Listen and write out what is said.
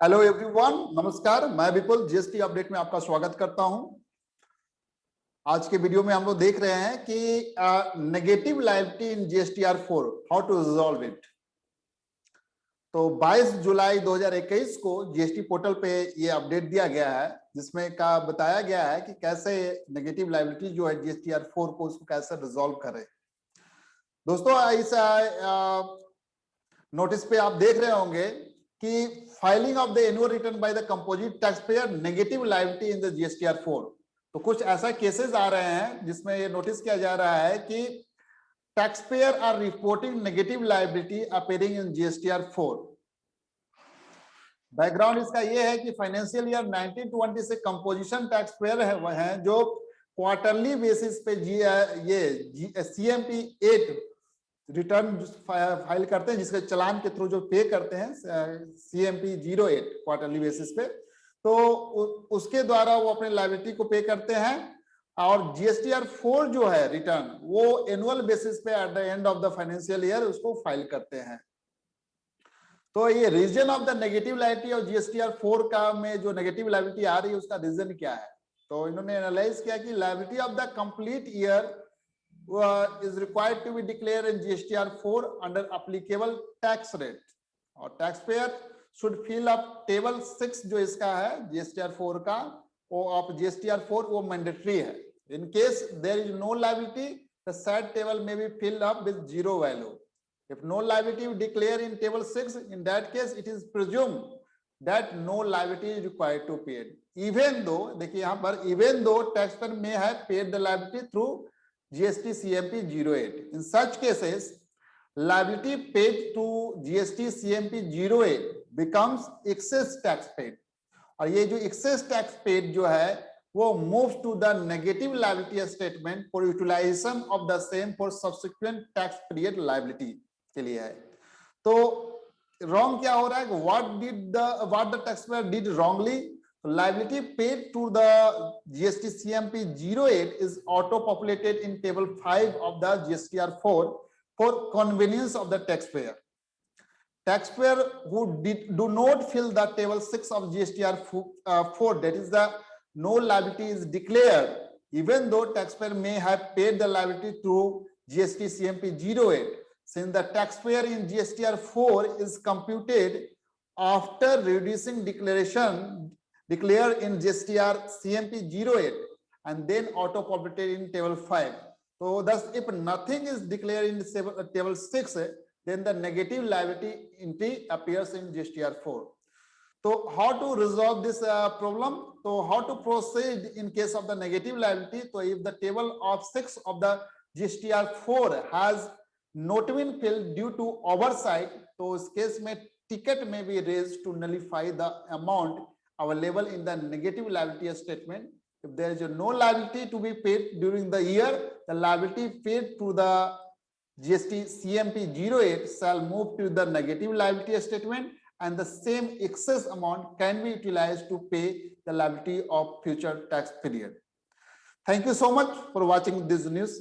Hello everyone, नमस्कार। मैं विपुल GST update में आपका स्वागत करता हूं। आज के वीडियो में हम लोग देख रहे हैं कि negative liability in GSTR 4 how to resolve it. तो 22 जुलाई 2021 को जीएसटी पोर्टल पे ये अपडेट दिया गया है, जिसमें का बताया गया है कि कैसे नेगेटिव लायबिलिटी जो है जीएसटीआर 4 को उसको कैसे रिजॉल्व करें। दोस्तों, इस नोटिस पे आप देख रहे होंगे कि filing of the annual return by the composite tax payer negative liability in the GSTR 4। तो कुछ ऐसा केसेस आ रहे हैं जिसमें ये नोटिस किया जा रहा है कि tax payer are reporting negative liability appearing in GSTR 4। Background इसका ये है कि फाइनेंशियल ईयर 1920 से कंपोजिशन टैक्स पेयर है जो क्वार्टरली बेसिस पे ये सीएमपी 8 रिटर्न फाइल करते हैं, जिसके चालान के थ्रू जो पे करते हैं सीएमपी 08 क्वार्टरली बेसिस पे, तो उसके द्वारा वो अपने लायबिलिटी को पे करते हैं। और जीएसटीआर 4 जो है रिटर्न वो एनुअल बेसिस पे at the end of the financial year उसको फाइल करते हैं। तो ये reason of the negative liability और जीएसटीआर 4 का में जो नेगेटिव लायबिलिटी आ रही है उसका रीजन क्या है। तो इन्होंने एनालाइज किया कि liability of the complete year is required to be declared in GSTR 4 under applicable tax rate, और taxpayer should fill up table 6 जो इसका है GSTR 4 का, वो of GSTR 4 वो mandatory है। In case there is no liability, the said table may be filled up with zero value. If no liability declared in table 6, in that case it is presumed that no liability is required to pay it. Even though, देखिए यहाँ पर even though taxpayer may have paid the liability through GST CMP 08. In such cases, liability paid to GST CMP 08 becomes excess tax paid. और ये जो excess tax paid जो है वो moves to the negative liability statement for utilization of the same for subsequent tax period liability के लिए है। तो wrong क्या हो रहा है? What the taxpayer did wrongly? Liability paid to the GST CMP 08 is auto-populated in table 5 of the GSTR 4 for convenience of the taxpayer. Taxpayer who do not fill the table 6 of GSTR 4, that is the no liability is declared, even though taxpayer may have paid the liability through GST CMP 08, since the taxpayer in GSTR 4 is computed after reducing declaration declared in GSTR CMP 08 and then auto-populated in table 5. So thus, if nothing is declared in table 6, then the negative liability entry appears in GSTR 4. So how to resolve this problem? So how to proceed in case of the negative liability? So if the table of 6 of the GSTR 4 has not been filled due to oversight, तो इस case में ticket may be raised to nullify the amount available in the negative liability statement. If there is no liability to be paid during the year, the liability paid to the GST CMP 08 shall move to the negative liability statement, and the same excess amount can be utilized to pay the liability of future tax period. Thank you so much for watching this news.